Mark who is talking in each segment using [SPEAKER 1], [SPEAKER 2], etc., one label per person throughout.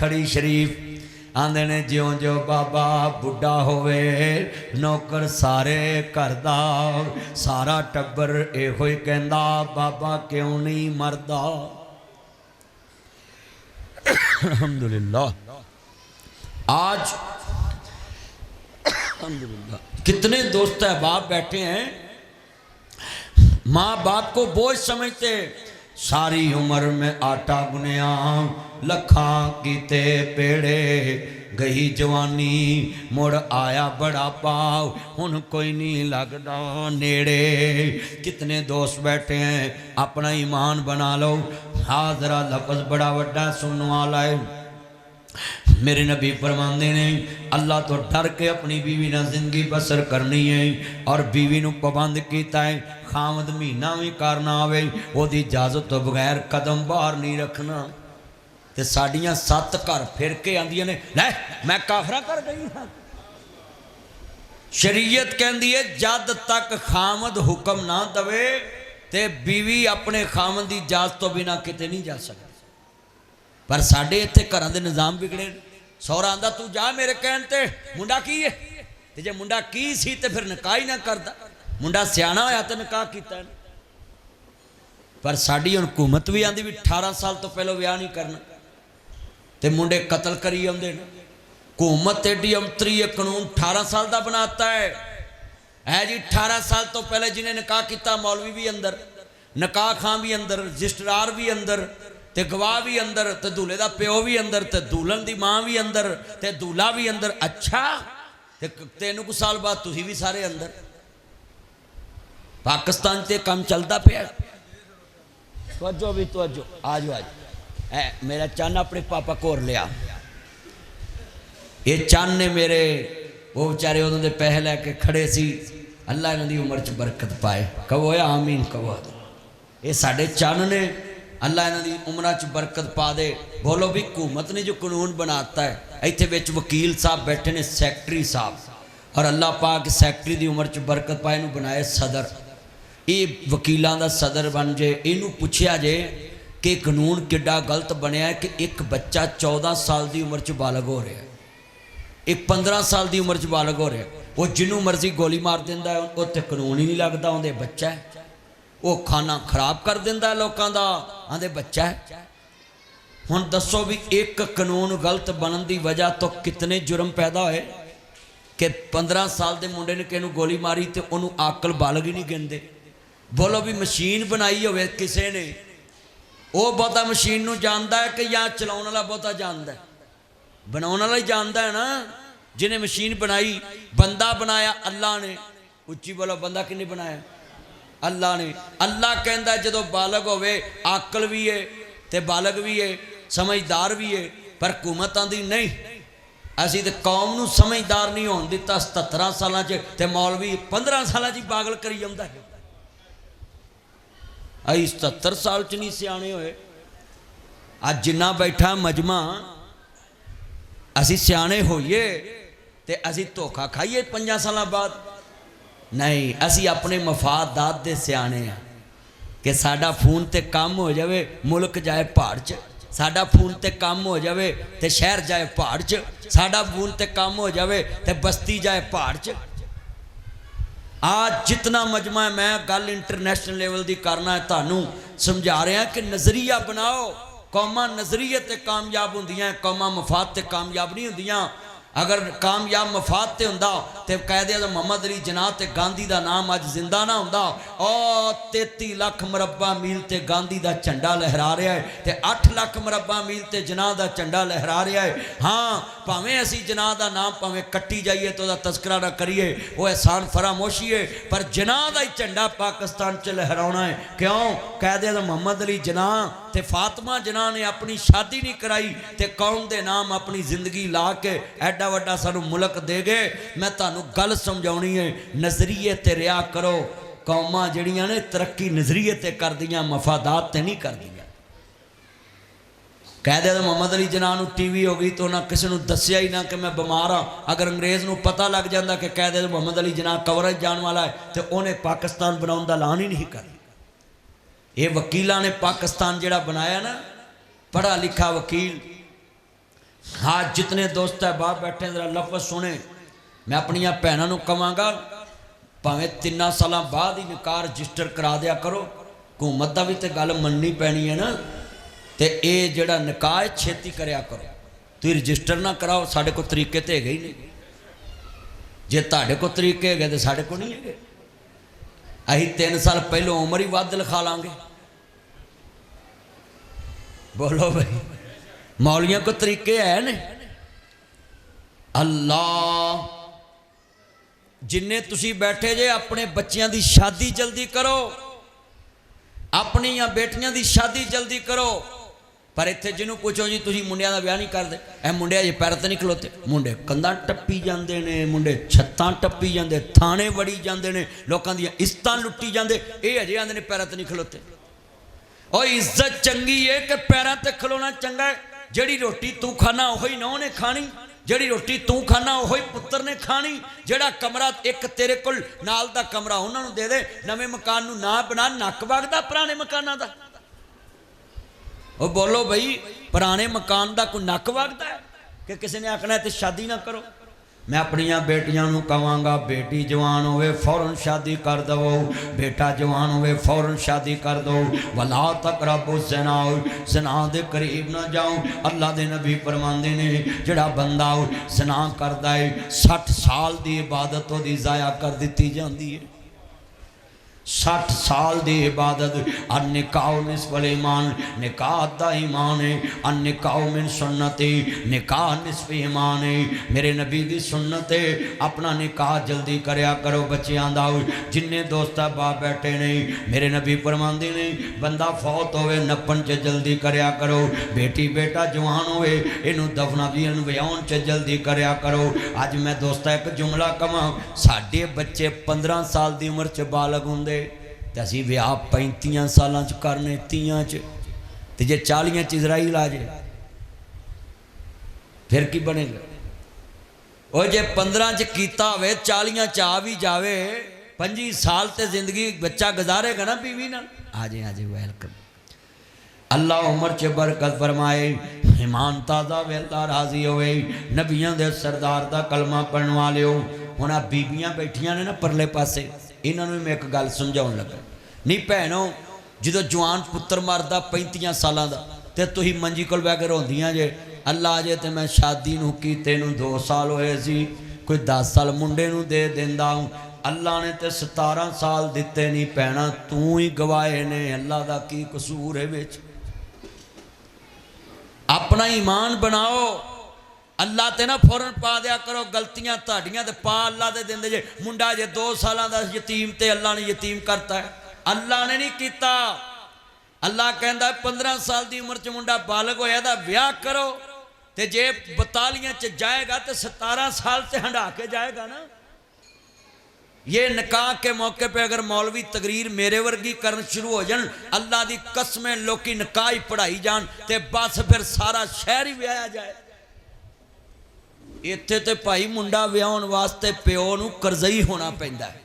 [SPEAKER 1] खड़ी शरीफ आंदे ने ज्यों ज्यों बाबा बुढ़ा होवे नौकर सारे घर दा सारा टब्बर इहो ही कहंदा बाबा क्यों नहीं मरदा। अल्हम्दुलिल्लाह आज अल्हम्दुलिल्लाह कितने दोस्त अहबाब बैठे हैं माँ बाप को बोझ समझते सारी उम्र में आटा गुनिया लखा कीते पेड़े गई जवानी मुड़ आया बड़ा पाव हुन कोई नहीं लगदा नेड़े। कितने दोस्त बैठे हैं अपना ईमान बना लो। हाजरा लफ्ज़ बड़ा वड्डा सुनने वाला है। मेरे नबी फरमाते ने अल्लाह तो डर के अपनी बीवी ना जिंदगी बसर करनी है और बीवी नूं पाबंद किया है खामद महीना भी करना आवे ओदी इजाजत तो बगैर कदम बाहर नहीं रखना। ते साड़ियाँ 7 घर फिर के आंदियां ने लै मैं काफरा कर गई हाँ। शरीयत कहती है जद तक खामद हुक्म ना दवे ते बीवी अपने खामद की इजाजत तो बिना किते नहीं जा सकती। पर साडे इत्थे घरां दे निज़ाम बिगड़े। सौरा आंदा तू जा मेरे कहण ते मुंडा की है ते जे मुंडा की सी ते फिर निकाह ही ना करदा। मुंडा सियाणा होया ते निकाह कीता। पर साडी हुण हुकूमत भी आंदी भी 18 साल तो पहले विआह नहीं करना ते मुंडे कतल करी आउंदे ने। हुकूमत एडी अंतरी है कानून 18 साल का बनाता है जी। 18 साल तो पहले जिन्हें निकाह किया मौलवी भी अंदर निकाह खां भी अंदर रजिस्ट्रार भी अंदर ते गवाह भी अंदर ते दूल्हे दा प्यो भी अंदर ते दुल्हन दी मां भी अंदर ते दूल्हा भी अंदर। अच्छा ते 3 कुछ साल बाद तुसी भी सारे अंदर। पाकिस्तान से काम चलता पे। तवज्जो भी तवज्जो आज मेरा चन्न अपने पापा कोर लिया। ये चन्न ने मेरे वो बेचारे उन्होंने पैसे लैके खड़े सी। अल्लाह इन्हों की उम्र च बरकत पाए कहो या आमीन कहो। ये साढ़े चन्न ने अल्लाह इन्हों की उम्र च बरकत पा दे। बोलो भी हुकूमत ने जो कानून बनाता है इत्थे विच वकील साहब बैठे ने सैकटरी साहब और अल्लाह पाक सैकटरी की उम्र च बरकत पाए इन्हों बनाए सदर। ये वकीलों का सदर बन जे इनू पुछया जे कि कानून किड्डा गलत बनया है कि एक बच्चा 14 साल की उम्र च बालग हो रहा है एक 15 साल की उम्र च बालग हो रहा है। वो जिन्हों मर्जी गोली मार देंदा है उत्ते कानून ही नहीं लगता उनके बच्चा है। वो खाना खराब कर देंदा लोगों का आंदे बच्चा है। हुण दसो भी एक कानून गलत बनने की वजह तो कितने जुर्म पैदा होए कि 15 साल के मुंडे ने किसी गोली मारी तो उन्होंने आकल बालग ही नहीं गिनते। बोलो भी मशीन बनाई होवे किसी ने वो बहुता मशीन नूं जानदा है कि या चलाउण वाला बहुता जानदा है। बनाउण वाला ही जानदा है ना जिन्हें मशीन बनाई। बंदा बनाया अल्लाह ने। उच्ची बोलो बंदा किन्ने बनाया अल्लाह ने। अल्लाह कहंदा जदों बालग होवे आकल भी है ते बालग भी है समझदार भी है। पर हुकूमत आंदी नहीं असीं ते कौम नूं समझदार नहीं होण दिता। 77 सालां च ते मौलवी 15 सालां च पागल करी जांदा है। अई 77 साल च नहीं सियाणे होए। अज जिन्ना बैठा मजमा असी सियाणे होइए ते असी धोखा खाइए 5 साल बाद। नहीं असी अपने मफादात दे सियाणे हैं कि साडा फोन ते काम हो जाए मुल्क जाए पहाड़ च। साडा फोन ते काम हो जाए ते शहर जाए पहाड़ च। साडा फोन ते काम हो जाए ते बस्ती जाए पहाड़ च। आज जितना मजमा है मैं गल इंटरनेशनल लेवल की करना है तुहानू समझा रहा कि नज़रिया बनाओ। कौमां नज़रिए ते कामयाब होंदियां कौमां मफाद ते कामयाब नहीं होंदियां। अगर कामयाब मफाद ते हुंदा ते कायदे आज़म मोहम्मद अली जिन्नाह ते गांधी का नाम अज जिंदा ना हुंदा। ओ 33 लाख मुरब्बा मील ते गांधी का झंडा लहरा रहा है ते 8 लाख मुरब्बा मील ते जिन्नाह का झंडा लहरा रहा है। हाँ भावें असी जिन्नाह का नाम भावें कट्टी जाइए तो तस्करा ना करिए वो एहसान फरामोशी है पर जिन्नाह का ही झंडा पाकिस्तान च लहराना है। क्यों कायदे आज़म मोहम्मद अली जिन्नाह ते फातिमा जिन्नाह ने अपनी शादी नहीं कराई ते कौम के नाम अपनी जिंदगी ला के एडा वड्डा सानू मुल्क दे गए। मैं तुहानू गल समझाउणी है नज़रिए ते रिया करो। कौमां जिहड़ियां ने तरक्की नज़रिए ते करदियां मफादात ते नहीं करदियां। कह दे मोहम्मद अली जिन्नाह नूं टीवी हो गई तो उन्हें किसी को दसिया ही ना कि मैं बीमार हाँ। अगर अंग्रेज़ नूं पता लग जाता कि कह दे मोहम्मद अली जिन्नाह कवर जाने वाला है तो उन्हें पाकिस्तान बनाने का ऐलान ही नहीं करना। ये वकीलों ने पाकिस्तान जिहड़ा बनाया ना पढ़ा लिखा वकील हाँ जितने दोस्त है बाहर बैठे जरा लफ्ज़ सुने। मैं अपनिया भैनों को कहांगा भावें 3 साल बाद ही निकाह रजिस्टर करा दिया करो। हुकूमत का भी तो गल मननी पैनी है ना। तो ये जोड़ा निकाह छेती करया करो। तुम रजिस्टर ना कराओ, साढ़े को तरीके तो है ही नहीं। जे तुहाडे को तरीके है तो साढ़े को नहीं है। असीं 3 साल पहलों उम्र ही वध लिखा लांगे। बोलो भाई, मौलियों को तरीके है ने। अल्लाह जिन्ने तुसी बैठे जे अपने बच्चों की शादी जल्दी करो, अपनी बेटियां की शादी जल्दी करो। पर इत्थे जिन्हों पुछो जी तुसी मुंडियां दा विआह नहीं करदे, ए मुंडे अजे पैर ते नहीं खलोते। मुंडे कंधां टप्पी जांदे ने, मुंडे छत्तां टप्पी जांदे, थाने वड़ी जांदे ने, लोकां दी इज्जतां लुट्टी जांदे। ये अजे आंदे ने पैरां ते नहीं खलोते। और इज्जत चंगी है कि पैरां ते खलोना चंगा है। जिहड़ी रोटी तू खाना उही नौं ने खानी, जिहड़ी रोटी तू खाना उही पुत्तर ने खानी। जिहड़ा कमरा एक तेरे कोल नाल दा कमरा उन्हां नूं दे दे, नवें मकान नूं ना बना। नक वगदा पुराने मकानां दा। ओ बोलो भाई, पुराने मकान दा कोई नक वगदा है कि किसी ने आखना है तो शादी ना करो। मैं अपनिया बेटियां नूं कहांगा बेटी जवान होवे फौरन शादी कर दवो, बेटा जवान होवे फौरन शादी कर दो। वला तकरबु ज़िना, ज़िना दे करीब ना जाओ। अल्लाह दे नबी फरमांदे ने जिहड़ा बंदा ज़िना करदा है 60 साल दी इबादत ओदी ज़ाया कर दित्ती जांदी है। 60 साल दी इबादत। निकाह निस्फुल ईमान, निकाह दा ईमान है। निकाह मिन सुन्नती, निकाह निस्फ ईमान है। मेरे नबी दी सुन्नत है। अपना निकाह जल्दी करया करो बच्चियां दा। जिन्ने दोस्त बाप बैठे ने मेरे नबी फरमांदे ने बंदा फौत होवे नपन च जल्दी करया करो। बेटी बेटा जवान होवे इनू दफना भी विआउण च जल्दी करया करो। अज मैं दोस्ता एक जुमला कवां, साडे बच्चे 15 साल दी उम्र च बालग हुंदे तो असी विआह 35 सालों च करने, 30 च। तो जे 40 च इजराइल आ जाए फिर की बनेगा। और जे 15 च कीता होवे 40 च आ भी जावे, 25 साल ते जिंदगी बच्चा गुजारेगा ना बीवी ना। आ जाए वेलकम। अल्लाह उम्र च बरकत फरमाए, ईमानता दा वेला राजी होवे। नबियां दे सरदार दा कलमा पढ़न वालिओ। हुण आ बीबियां बैठियां ने ना परले पासे, इन्होंने मैं एक गल समझाउण लगा। नहीं भैनों, जो जवान पुत्र मरदा 35 सालों का तो तुसीं मंजी कोल बह के रोंदियां जे अल्लाह जे तो मैं शादी नूं कीते नूं 2 साल होए सी, कोई 10 साल मुंडे नूं दे दिंदा। अल्लाह ने तो 17 साल दिते नहीं, भैणा तू ही गवाए ने। अल्लाह का की कसूर है विच? अपना ईमान बनाओ। अल्लाह ते ना फौरन पा दिया करो गलतियां तुहाडियां ते पा अल्लाह दे देंदे जे। मुंडा जे 2 साल का यतीम ते अल्लाह ने यतीम करता है। अल्लाह ने नहीं किया। अल्लाह कहता 15 साल की उम्र च मुंडा बालग होया दा ब्याह करो। ते जे 42 च जाएगा तो 17 साल से हंडा के जाएगा ना। ये निकाह के मौके पे अगर मौलवी तकरीर मेरे वर्गी करन शुरू हो जान, अल्लाह की कसमें लोकी निकाह ही पढ़ाई जान ते बस फिर सारा शहर ही व्याया जाए। इत्थे ते भाई मुंडा विआउण वास्ते प्यो नूं करजई होना पैंदा है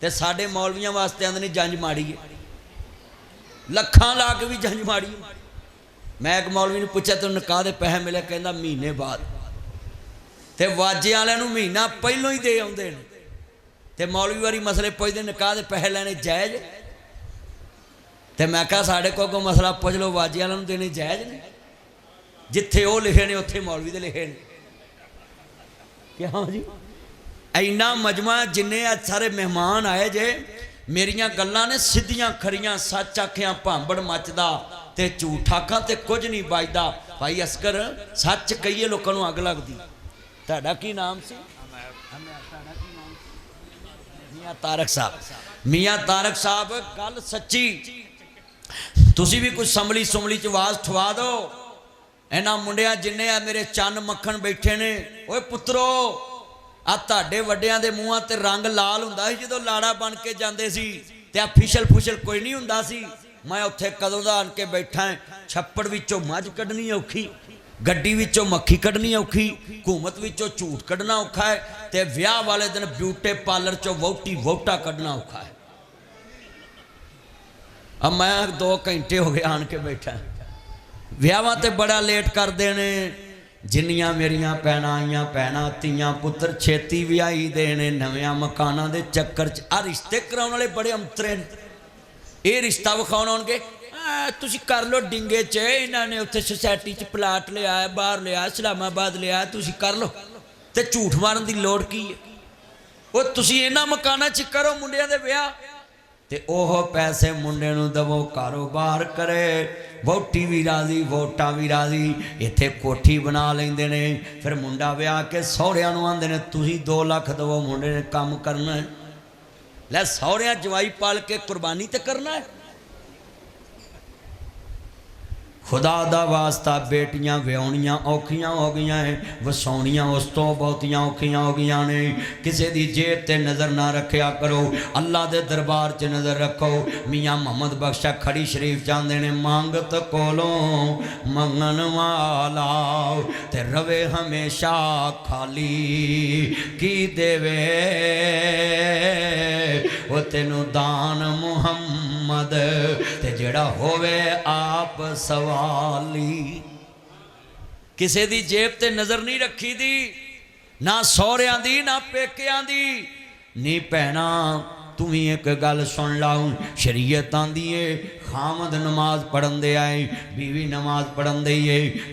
[SPEAKER 1] ते साडे मौलवियां वास्ते आंदे ने जंज माड़ी है, लखां ला के भी जंज माड़ी। मैं एक मौलवी नूं पुछया तैनूं निकाह दे पैसे मिले? कहंदा महीने बाद। ते वाजे वालियां नूं महीना पहलों ही दे आउंदे ने ते मौलवी वारी मसले पुछदे निकाह दे पैसे लैने जायज़? ते मैं कहा साडे कोई मसला पुछ लो, वाजे वालियां नूं देने जायज़ ने? जिथे वो लिखे ने उत्थे मौलवी दे लिखे ने। क्या जी इन्ना मजमा जिन्ने आज सारे मेहमान आए जे, मेरिया गल्लां ने सीधियां खरियां, सच आखियां भांबड़ मचदा ते झूठ आखां ते कुछ नहीं बचदा। भाई असकर सच कहिए लोगों को अग लगदी। तुहाडा की नाम सी? मियाँ तारक साहब। मियाँ तारक साहब गल सच्ची, तुसी भी कुछ संभली सुमली च आवाज़ ठवा दो। इन्हां मुंडिया जिन्ने आ मेरे चन्न मक्खन बैठे ने, ओए पुत्रो आ तुहाडे वड्डियां दे मूहां ते रंग लाल हुंदा सी जदों लाड़ा बन के जांदे सी ते आ फिशल फुशल कोई नहीं हुंदा सी। मैं उत्थे कदों दा आन के बैठा है। छप्पड़ विचों मझ कढनी औखी, गड्डी विचों मक्खी कढनी औखी, हुकूमत विचों झूठ कढना औखा है ते विआह वाले दिन ब्यूटी पार्लर चों वोटी वोटा कढना औखा है। अब मैं 2 घंटे हो गए आन के बैठा। विआहां ते बड़ा लेट करते हैं, जिन्नियां मेरियां भैणां आईयां भैणां धीआं पुत्तर छेती विआही देने नवियां मकानां दे चक्कर च आ रिश्ते कराउण वाले बड़े अंतरे ने। ये रिश्ता विखाउण आउणगे तुसीं कर लो डिंगे च इन्हां ने उत्थे सोसाइटी च प्लाट लिया बाहर लिया इस्लामाबाद लिया तुसीं कर लो ते झूठ मारन दी लोड़ की है। वो तुसीं इन्हां मकानां च करो मुंडियां दे विआह ते ओह पैसे मुंडे नूं दवो कारोबार करे वोटी भी राजी वोटा भी राजी इत्थे कोठी बना लेंदे ने फिर मुंडा विआह के सहुरियां नूं आंदे ने तुसीं 2 लाख दवो मुंडे ने काम करना है। लै सहुरियां जवाई पाल के कुर्बानी ते करना है। खुदा दा वास्ता बेटियां विआउणियां औखियां हो गई हैं वसाउणियां उस तो बहुतियां औखियां हो गई ने। किसी दी जेब ते नज़र ना रखिया करो अल्लाह दे दरबार च नज़र रखो। मियाँ मोहम्मद बख्शा खड़ी शरीफ चाहते ने मांगत कोलों मंगन वाला ते रवे हमेशा खाली की देवे वो तेनू दान मुहम्मद ते जेड़ा होवे आप सवाली। किसी दी जेब ते नज़र नहीं रखी दी ना सौरियां दी ना पेकियां दी। नी भैणा तू भी एक गल सुन लाऊं शरीयत आंदी है खामद नमाज पढ़न दे आए बीवी नमाज पढ़न दे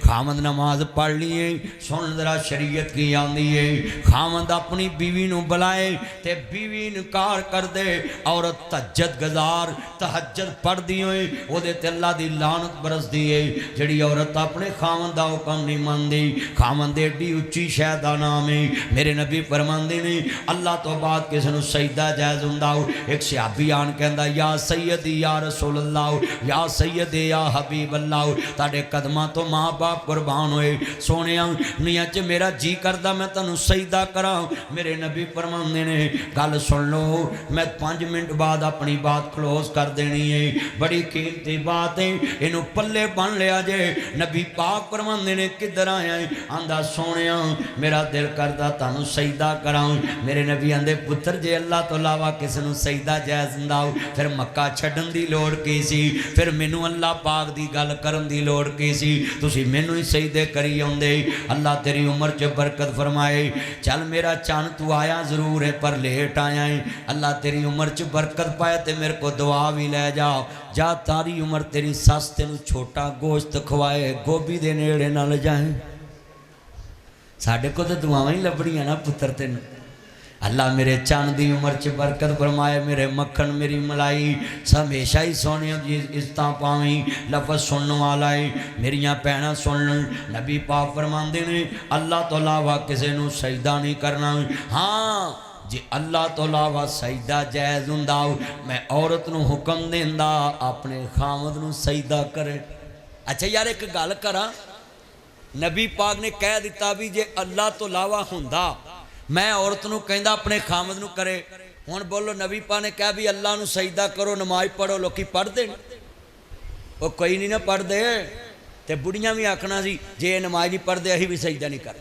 [SPEAKER 1] खामद नमाज पढ़ लिए सुन जरा शरीयत की आंदी है। खामद अपनी बीवी नूं बुलाए ते बीवी इनकार कर दे औरत तहज्जुद गजार तहज्जुद पढ़दी होए ओदे ते अल्लाह दी लानत बरसदी है। जिहड़ी औरत अपने खामद दा हुक्म नहीं मनदी खामद एडी उच्ची शै दा नाम है। मेरे नबी फरमांदे ने अल्लाह तो बाद किसी नूं सजदा जायज़ हुंदा। एक सहाबी आन कहंदा या सैयदी या रसूल अल्लाह या सैयदे या हबीब अल्लाह ताड़े कदमां तो माँ बाप कुर्बान होए सोनिया दुनिया च मेरा जी करदा मैं तैनूं सजदा करां। मेरे नबी फरमांदे ने गल सुन लो मैं 5 मिनट बाद अपनी बात क्लोज कर देनी है। बड़ी कीमती बात है इनू पल्ले बन लिया जे। नबी पाक फरमांदे ने किधर आया है आंदा सोनिया मेरा दिल करदा तैनूं सजदा करां। मेरे नबी आंदे पुत्र जे अल्लाह तो इलावा किसी नूं सजदा जायज़ हुंदा फिर मक्का छड्डण दी लोड़ की सी फिर मैनू अल्लाह पाक दी गल करन दी लोड़ की सी तुसीं मैनू ही सजदे करी आउंदे। अल्लाह तेरी उम्र च बरकत फरमाए। चल मेरा चन तू आया जरूर है पर लेट आया है। अल्लाह तेरी उम्र च बरकत पाए ते मेरे को दुआ भी लै जा तारी उम्र तेरी सस तेनू छोटा गोश्त खवाए गोभी दे नेड़े ना ले जाए। साडे को तो दुआवां ही लभणियां ना पुत्र तेनू। अल्लाह मेरे चंद दी उम्र च बरकत फरमाए मेरे मक्खन मेरी मलाई हमेशा ही सोने जी इज्जत पावी। लफज सुनने वाला है मेरिया भैणां सुन नबी पाक फरमांदे ने अल्लाह तो इलावा किसी नूं सजदा नहीं करना। हाँ जे अल्लाह तो इलावा सजदा जायज़ हुंदा मैं औरत नूं हुक्म देंदा अपने खामद नूं सजदा करे। अच्छा यार एक गल करा नबी पाक ने कह दिता भी जे अल्लाह तो इलावा हुंदा मैं औरत नूं कहंदा अपने खामद नूं करे। हुण बोलो नबी पाक ने कहा भी अल्लाह नूं सजदा करो नमाज पढ़ो लोग पढ़ते वो कोई नहीं ना पढ़ते तो बुढ़ियां भी आखना सी जे नमाज नहीं पढ़ते असीं भी सजदा नहीं कर।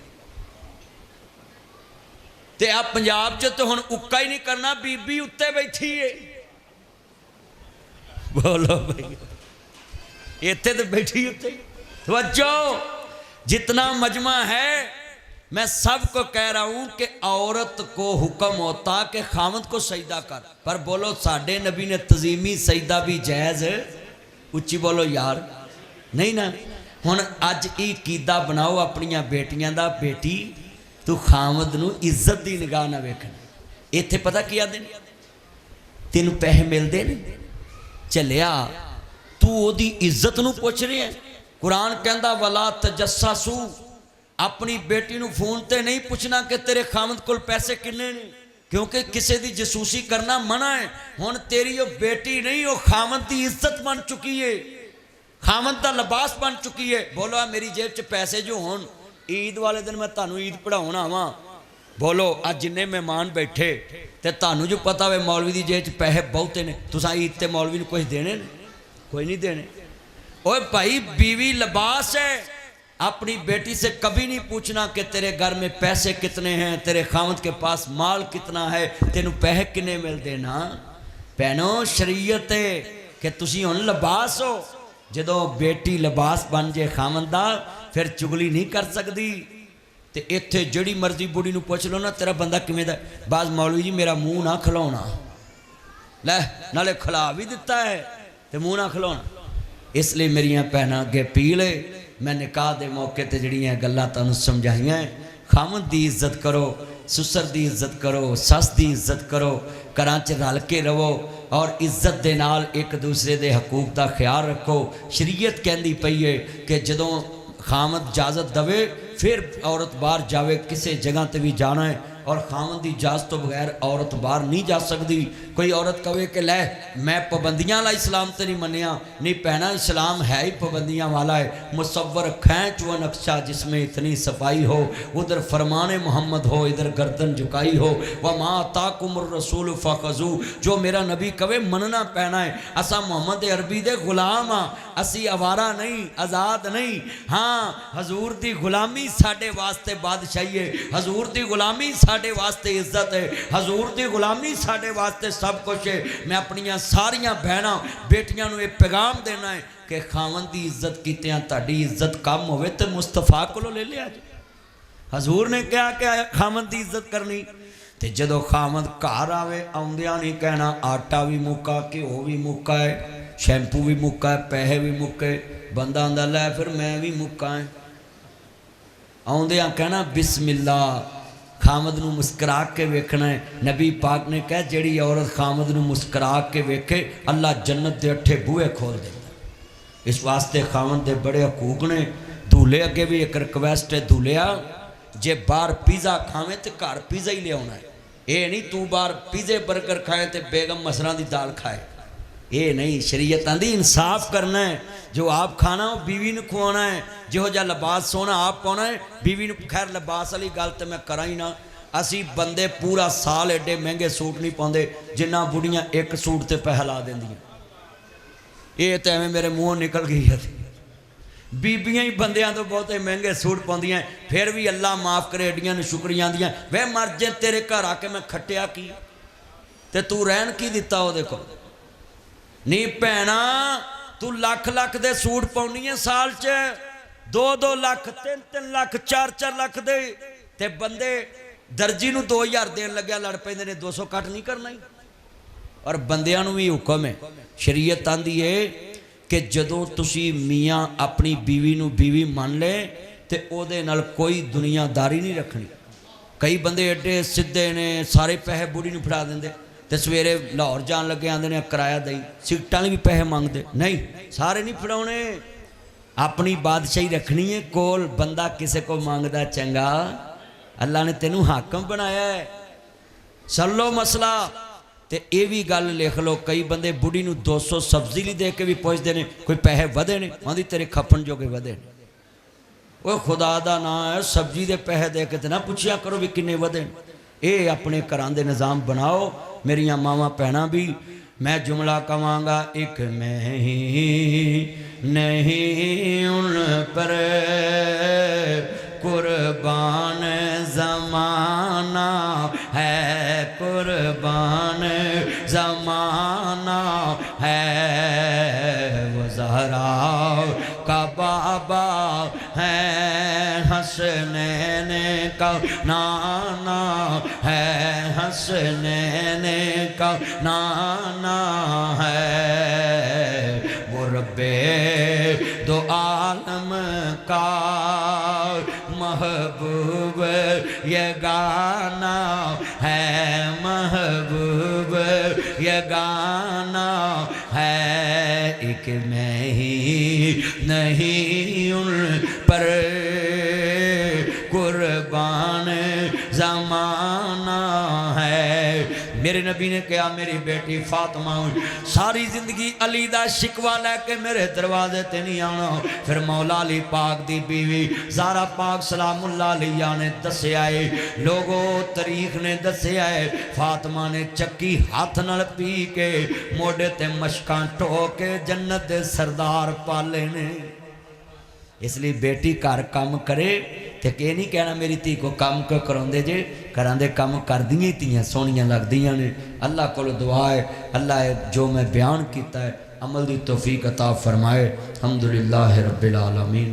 [SPEAKER 1] ते आ पंजाब च तो हुण उक्का ही नहीं करना बीबी उत्ते बैठी है बोलो भाई इत्थे तो बैठी उत्ते। तवज्जो जितना मजमा है मैं सबको कह रहा हूं कि औरत को हुक्म होता कि खामद को सजदा कर पर बोलो साडे नबी ने तजीमी सजदा भी जायज़ उच्ची बोलो यार नहीं ना। हुण अज ये कीदा बनाओ अपनियां बेटियां दा बेटी तू खामद नूं इज्जत दी निगाह ना वेखना। इत्थे पता की आदे तेनू पैसे मिलते ने चलिया तू ओदी इज्जत नूं पुछ रहा। कुरान कहंदा वला तजस्ससू अपनी बेटी नूं फोन ते नहीं पूछना कि तेरे खामद कोल पैसे किन्ने ने क्योंकि किसी की जसूसी करना मना है। हुण तेरी वो बेटी नहीं वो खामद की इज्जत बन चुकी है खामद का लिबास बन चुकी है। बोलो मेरी जेब च पैसे जो होन ईद वाले दिन मैं तुहानूं ईद पढ़ाउण आवां बोलो अज जिन्ने मेहमान बैठे तो तुहानूं जो पता होवे मौलवी की जेब च पैसे बहुते ने तुसां ईद ते मौलवी नूं कुछ देने कोई नहीं देने। ओए भाई बीवी लिबास है अपनी बेटी से कभी नहीं पूछना कि तेरे घर में पैसे कितने हैं तेरे खामद के पास माल कितना है तेनू पैसे किन्ने मिलते ना। भैनों शरीयत है कि तुसी हुण लिबास हो जदों बेटी लिबास बन जाए खामन दा फिर चुगली नहीं कर सकती। तो इत्थे जिहड़ी मर्जी बुढ़ी नूं पुछ लो ना तेरा बंदा किवें दा, बाज मौलवी जी मेरा मूँह ना खिलाउणा, लै नाले खिला भी दिता है तो मूँह ना खिलाउणा। इसलिए मेरिया भैनां अगे अपील है, मैं निकाह के मौके पर जिहड़ियां गल्लां तुहानूं समझाइयां, खामद की इज्जत करो, सुसर की इज्जत करो, सस की इज्जत करो, घरां च रल के रवो और इज्जत के नाल एक दूसरे के हकूक का ख्याल रखो। शरीयत कहती पई है कि जदों खामद इजाजत दवे फिर औरत बाहर जावे, किसी जगह पर भी जाना है और खामद की इजाजत तो बगैर औरत बाहर नहीं जा सकती। कोई औरत कहे कि लै मैं पाबंदियां वाला इस्लाम तो नहीं मनिया, नहीं भैना इस्लाम है ही पाबंदियां वाला है। मुसव्वर खैंच व नक्शा जिसमें इतनी सफाई हो, उधर फरमाने मोहम्मद हो, इधर गर्दन झुकाई हो। व माँ ताकुमुर रसूल फ़खज़ू, जो मेरा नबी कवे मनना पैना है। असा मोहम्मद अरबी दे गुलाम हाँ, असी आवारा नहीं, आज़ाद नहीं। हाँ हजूर की गुलामी साढ़े वास्ते बादशाही है, हजूर की गुलामी साढ़े वास्ते इज्जत है, हजूर की गुलामी साढ़े वास्ते सब कुछ है। मैं अपनिया सारिया भैनों बेटियां नूं ये पैगाम देना है कि खावन की इज्जत कीतियां तुहाडी इज्जत कम होवे तो मुस्तफा कोलों ले लिया जी। हजूर ने कहा कि खावन की इज्जत करनी, तो जदों खामद घर आवे आउंदियां नहीं कहना आटा भी मुक्का, घ्यो भी मुक्का है, शैंपू भी मुक्का है, पैसे भी मुक्के। बंदा आंदा लै फिर मैं भी मुक्का है। आउंदियां कहना बिस्मिल्ला, खामद नूं मुस्करा के वेखना है। नबी पाक ने कहा जिहड़ी औरत खामद नूं मुस्करा के वेखे अल्लाह जन्नत के 8 बूहे खोल देता। इस वास्ते खामद के बड़े हकूक ने। दूल्हे अगे भी एक रिक्वेस्ट है, दूल्हिया जे बाहर पीज़ा खावे तो घर पीज़ा ही लिया है। ये नहीं तू बाहर पीज़े बर्गर खाए तो बेगम मसरां की दाल खाए, ये नहीं। शरीयत आंदी इंसाफ करना है, जो आप खाना वो बीवी नूं खवाना है, जिहो जिहा लिबास सोना आप पाना है बीवी नूं। खैर लिबास वाली गल तो मैं करा ही ना, असी बंदे पूरा साल एडे महंगे सूट नहीं पाते जिन्ना बुढ़ियां एक सूट ते पैसा ला देंदियां। ये तो एवें मेरे मुँहों निकल गई है। बीबियां ही बंदियां तो बहुते महंगे सूट पाउंदियां, फिर भी अल्लाह माफ़ करे एडियां शुक्रिया आंदियां। वे मर जे तेरे घर आके मैं खट्टिया की ते तू रहन की दिता वो देखो। नहीं भैना तू लख लख दे सूट पाउनी है साल च, 2-2 लाख 3-3 लाख 4-4 लाख दे, ते बंदे दर्जी नूं 2000 देन लग्या लड़ पैंदे ने 200 कट नहीं करना ही। और बंदियां नूं भी हुक्म है, शरीयत आंदी है कि जदों तुसी मियाँ अपनी बीवी नूं बीवी मान ले ते ओदे नाल कोई दुनियादारी नहीं रखनी। कई बंदे एडे सीधे ने सारे पैसे बुढ़ी नूं फड़ा देंदे ते सवेरे लाहौर जान लगे आंदे ने किराया दई, सीटां भी पैसे मंगते नहीं, सारे नहीं फड़ाउणे। अपनी बादशाही रखनी है कोल। बंदा किसी को मंगदा चंगा, अल्लाह ने तेनू हाकम बनाया है। सलो मसला ते ये भी गल लिख लो, कई बंदे बुढ़ी नूं 200 सब्जी ली दे के भी पुछदे ने कोई पैसे वधे ने, आंदी तेरे खपन जोगे वधे ने। वो खुदा दा नाम है, सब्जी दे पैसे दे के ते ना पुछया करो भी किन्ने वधे ने। ये अपने घरां दे निज़ाम बनाओ। मेरिया मावां भैणां भी मैं जुमला कवांगा, एक मैं ही नहीं उन पर कुर्बान ज़माना है, कुर्बान ज़माना है। वो ज़हरा का बाबा है, हसनैन का नाना है, हसनैन का नाना है। वो रब्बे दो आलम का महबूब ये गाना है, महबूब ये गाना है। एक मैं ही नहीं उन पर कुर्बान ज़माना है। मेरे नबी ने कहा मेरी बेटी फातिमा सारी जिंदगी अली दा शिकवा लैके मेरे दरवाजे ते नहीं आना। फिर मौला अली पाक दी बीवी ज़ारा पाक सलामुल्लाह अलैहा ने दस्सिया है, लोगो तारीख ने दस्सिया है, फातिमा ने चक्की हाथ नाल पी के मोढे ते मशकां ढो के जन्नत दे सरदार पाले ने। इसलिए बेटी घर काम करे तो कह नहीं कहना मेरी धी को काम क्यों कराते जे, घरां दे काम करदियां ही धीआं सोहणियां लगदियां ने। अल्लाह कोल दुआ है, अल्लाह जो मैं बयान किया है अमल दी तौफीक अता फरमाए। अल्हम्दुलिल्लाह रब्बिल आलमीन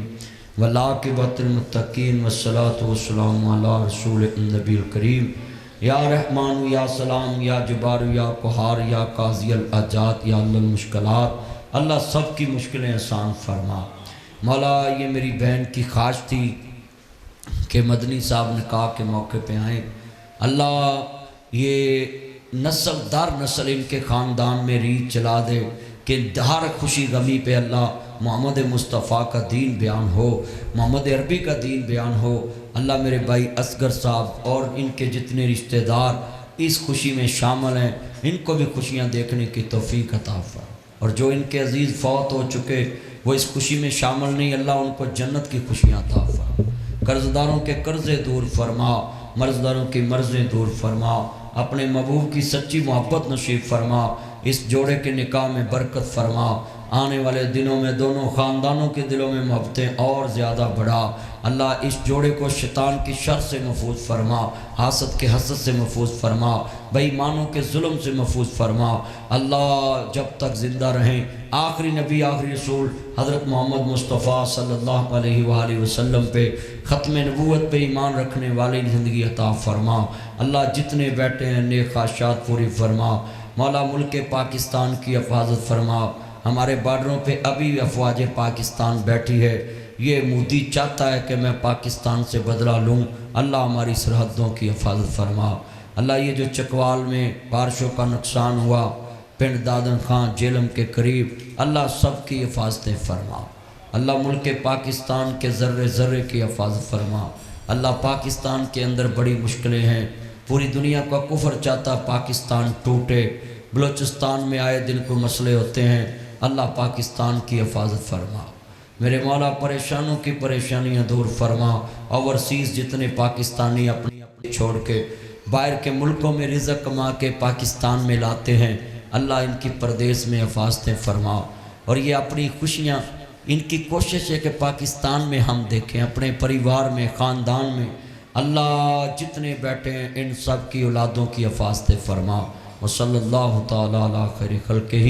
[SPEAKER 1] वलाक़िबतुल मुत्तक़ीन वस्सलातु वस्सलामु अला रसूलिन नबील करीम। या रहमान या सलाम या जबार या क़हार या काज़ियल अजात या अल्लाह मुश्किलात, अल्लाह सब की मुश्किलें आसान फरमा। मौला ये मेरी बहन की ख्वाहिश थी कि मदनी साहब निकाह के मौके पे आए। अल्लाह ये नस्ल दर नस्ल इनके ख़ानदान में रीत चला दे कि हर खुशी गमी पे अल्लाह मोहम्मद मुस्तफ़ा का दीन बयान हो, मोहम्मद अरबी का दीन बयान हो। अल्लाह मेरे भाई असगर साहब और इनके जितने रिश्तेदार इस खुशी में शामिल हैं, इनको भी खुशियाँ देखने की तौफीक अता फरमा। और जो इनके अजीज़ फौत हो चुके वो इस खुशी में शामिल नहीं, अल्लाह उनको जन्नत की खुशियाँ अता फरमा। कर्जदारों के कर्ज़े दूर फरमा, मर्जदारों की मर्ज़ें दूर फरमा, अपने महबूब की सच्ची मोहब्बत नसीब फरमा। इस जोड़े के निकाह में बरकत फरमा। आने वाले दिनों में दोनों ख़ानदानों के दिलों में मोहब्बतें और ज़्यादा बढ़ा। अल्लाह इस जोड़े को शैतान की शर से महफूज फरमा, हासद के हसद से महफूज फरमा, बेईमानों के जुल्म से महफूज फरमा। अल्लाह जब तक ज़िंदा रहें आखिरी नबी आखिरी रसूल हज़रत मोहम्मद मुस्तफ़ा सल्लल्लाहु अलैहि वसल्लम पे ख़त्म नबूवत पे ईमान रखने वाली ज़िंदगी अता फरमा। अल्लाह जितने बैठे हैं नेक ख्वाहिशात पूरी फरमा। मौला मुल्क पाकिस्तान की हिफाजत फरमा। हमारे बॉर्डरों पे अभी अफवाज पाकिस्तान बैठी है। ये मोदी चाहता है कि मैं पाकिस्तान से बदला लूँ। अल्लाह हमारी सरहदों की हिफाजत फरमा। अल्लाह ये जो चकवाल में बारिशों का नुकसान हुआ, पिंड दादन खां जेलम के करीब, अल्लाह सब की हिफाजतें फरमा। अल्लाह मुल्क पाकिस्तान के ज़र्रे ज़र्रे की हिफाजत फरमा। अल्लाह पाकिस्तान के अंदर बड़ी मुश्किलें हैं, पूरी दुनिया का कुफर चाहता पाकिस्तान टूटे। बलूचिस्तान में आए दिन को मसले होते हैं, अल्लाह पाकिस्तान की हिफाजत फरमा। मेरे मौला परेशानों की परेशानियां दूर फरमा। ओवरसीज़ जितने पाकिस्तानी अपनी अपनी छोड़ के बाहर के मुल्कों में रिज़्क़ कमा के पाकिस्तान में लाते हैं, अल्लाह इनकी परदेश में हिफाजतें फरमा। और ये अपनी खुशियाँ, इनकी कोशिश है कि पाकिस्तान में हम देखें, अपने परिवार में ख़ानदान में। अल्लाह जितने बैठे हैं इन सब की औलादों की हिफाजतें फरमा। वसल्लल्लाहु तआला अला खैरि खल्क़िही।